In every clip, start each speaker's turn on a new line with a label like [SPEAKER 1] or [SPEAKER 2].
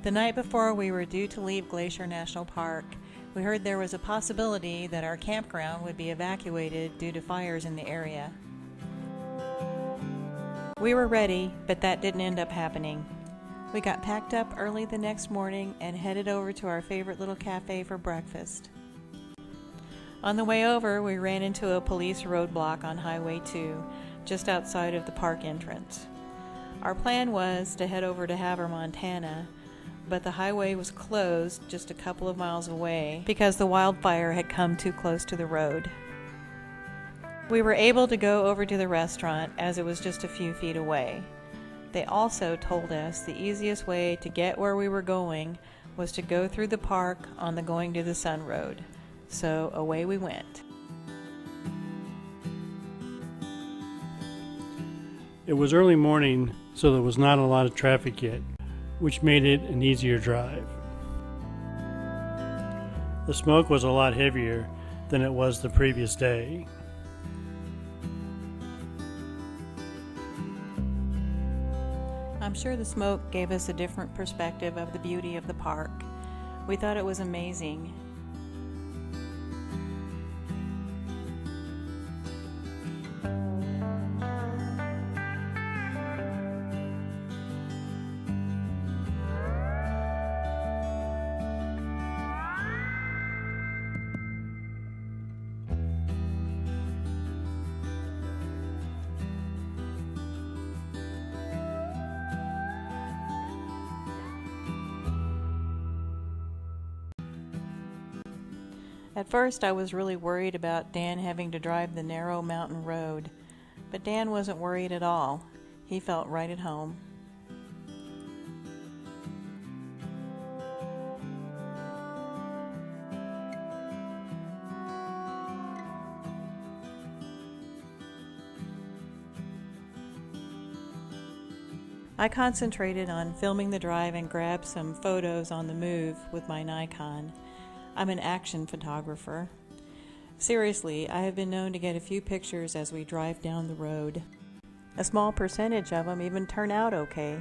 [SPEAKER 1] The night before we were due to leave Glacier National Park, we heard there was a possibility that our campground would be evacuated due to fires in the area. We were ready, but that didn't end up happening. We got packed up early the next morning and headed over to our favorite little cafe for breakfast. On the way over, we ran into a police roadblock on Highway 2, just outside of the park entrance. Our plan was to head over to Havre, Montana, but the highway was closed just a couple of miles away because the wildfire had come too close to the road. We were able to go over to the restaurant as it was just a few feet away. They also told us the easiest way to get where we were going was to go through the park on the Going to the Sun road. So away we went.
[SPEAKER 2] It was early morning, so there was not a lot of traffic yet, which made it an easier drive. The smoke was a lot heavier than it was the previous day.
[SPEAKER 1] I'm sure the smoke gave us a different perspective of the beauty of the park. We thought it was amazing. At first, I was really worried about Dan having to drive the narrow mountain road, but Dan wasn't worried at all. He felt right at home. I concentrated on filming the drive and grabbed some photos on the move with my Nikon. I'm an action photographer. Seriously, I have been known to get a few pictures as we drive down the road. A small percentage of them even turn out okay.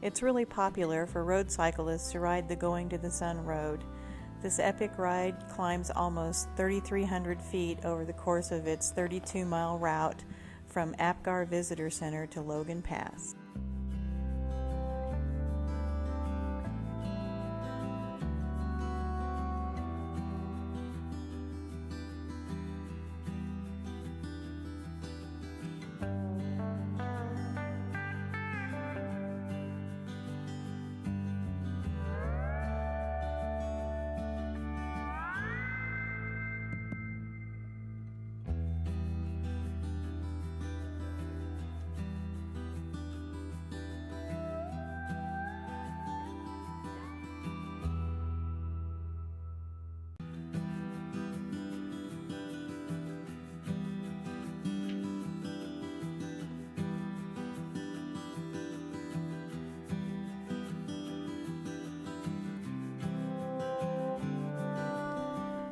[SPEAKER 1] It's really popular for road cyclists to ride the Going to the Sun road. This epic ride climbs almost 3,300 feet over the course of its 32-mile route from Apgar Visitor Center to Logan Pass.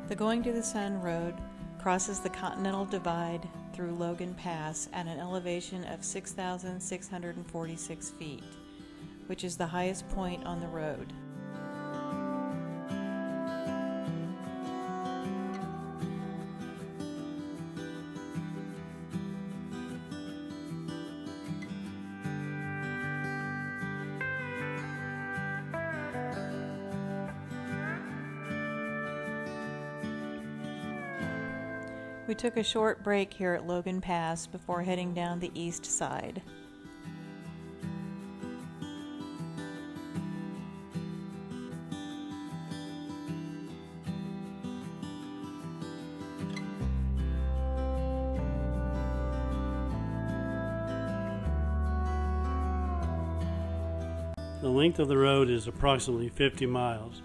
[SPEAKER 1] The Going to the Sun road crosses the Continental Divide through Logan Pass at an elevation of 6,646 feet, which is the highest point on the road. We took a short break here at Logan Pass before heading down the east side.
[SPEAKER 2] The length of the road is approximately 50 miles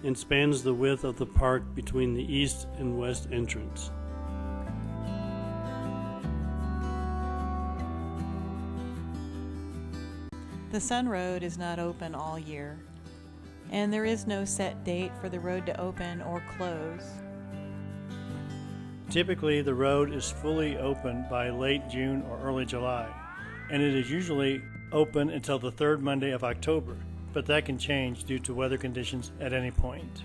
[SPEAKER 2] and spans the width of the park between the east and west entrance.
[SPEAKER 1] The Sun Road is not open all year, and there is no set date for the road to open or close.
[SPEAKER 3] Typically, the road is fully open by late June or early July, and it is usually open until the third Monday of October, but that can change due to weather conditions at any point.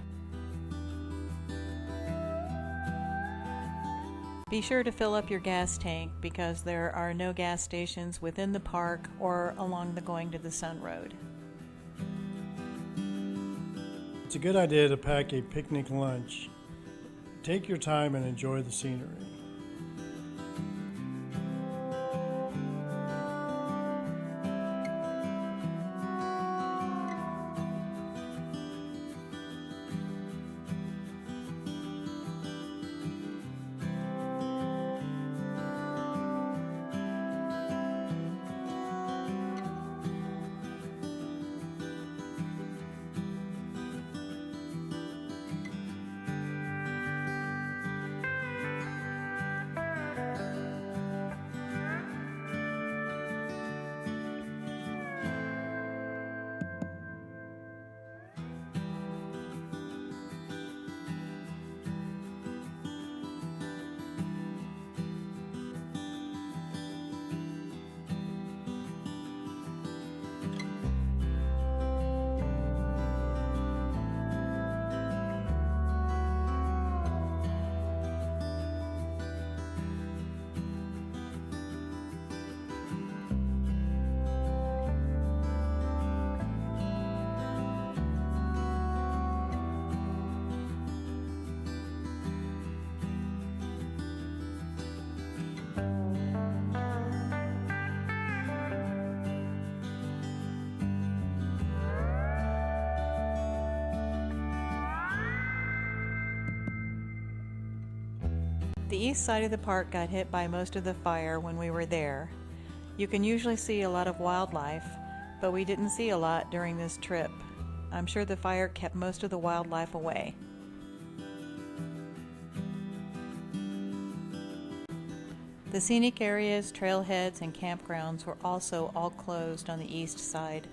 [SPEAKER 1] Be sure to fill up your gas tank because there are no gas stations within the park or along the Going to the Sun Road.
[SPEAKER 3] It's a good idea to pack a picnic lunch. Take your time and enjoy the scenery.
[SPEAKER 1] The east side of the park got hit by most of the fire when we were there. You can usually see a lot of wildlife, but we didn't see a lot during this trip. I'm sure the fire kept most of the wildlife away. The scenic areas, trailheads, and campgrounds were also all closed on the east side.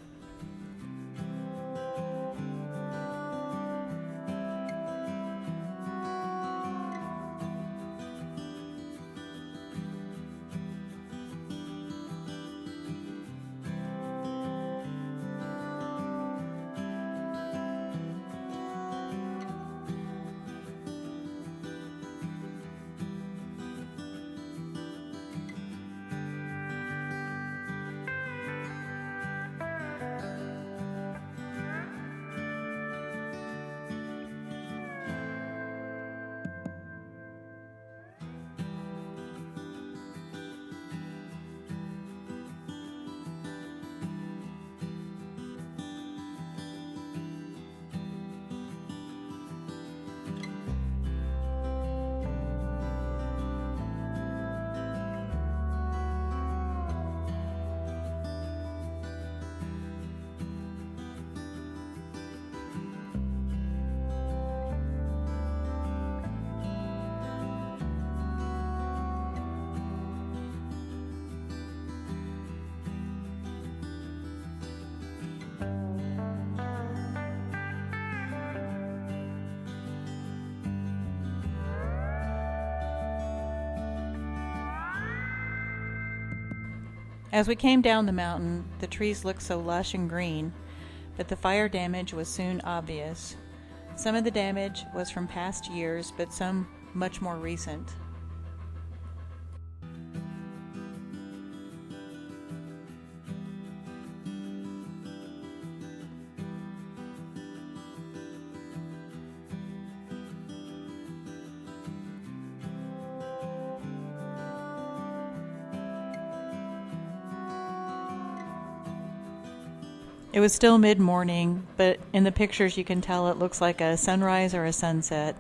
[SPEAKER 1] As we came down the mountain, the trees looked so lush and green, but the fire damage was soon obvious. Some of the damage was from past years, but some much more recent. It was still mid-morning, but in the pictures you can tell it looks like a sunrise or a sunset.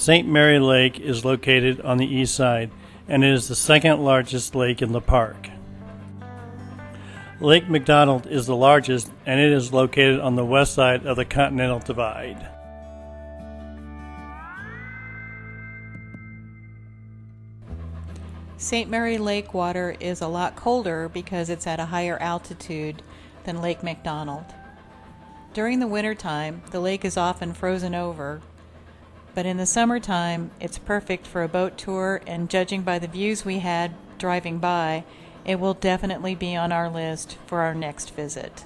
[SPEAKER 3] St. Mary Lake is located on the east side, and it is the second largest lake in the park. Lake McDonald is the largest, and it is located on the west side of the Continental Divide.
[SPEAKER 1] St. Mary Lake water is a lot colder because it's at a higher altitude than Lake McDonald. During the wintertime, the lake is often frozen over, but in the summertime, it's perfect for a boat tour, and judging by the views we had driving by, it will definitely be on our list for our next visit.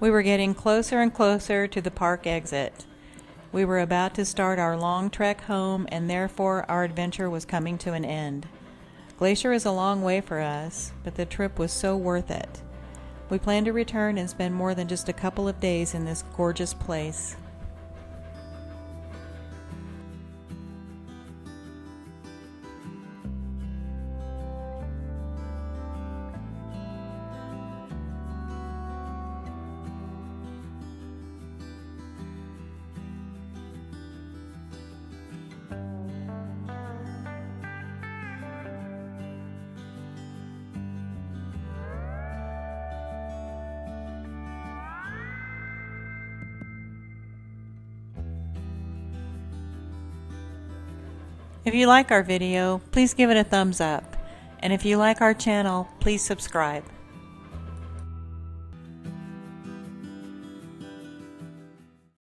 [SPEAKER 1] We were getting closer and closer to the park exit. We were about to start our long trek home, and therefore our adventure was coming to an end. Glacier is a long way for us, but the trip was so worth it. We plan to return and spend more than just a couple of days in this gorgeous place. If you like our video, please give it a thumbs up. And if you like our channel, please subscribe.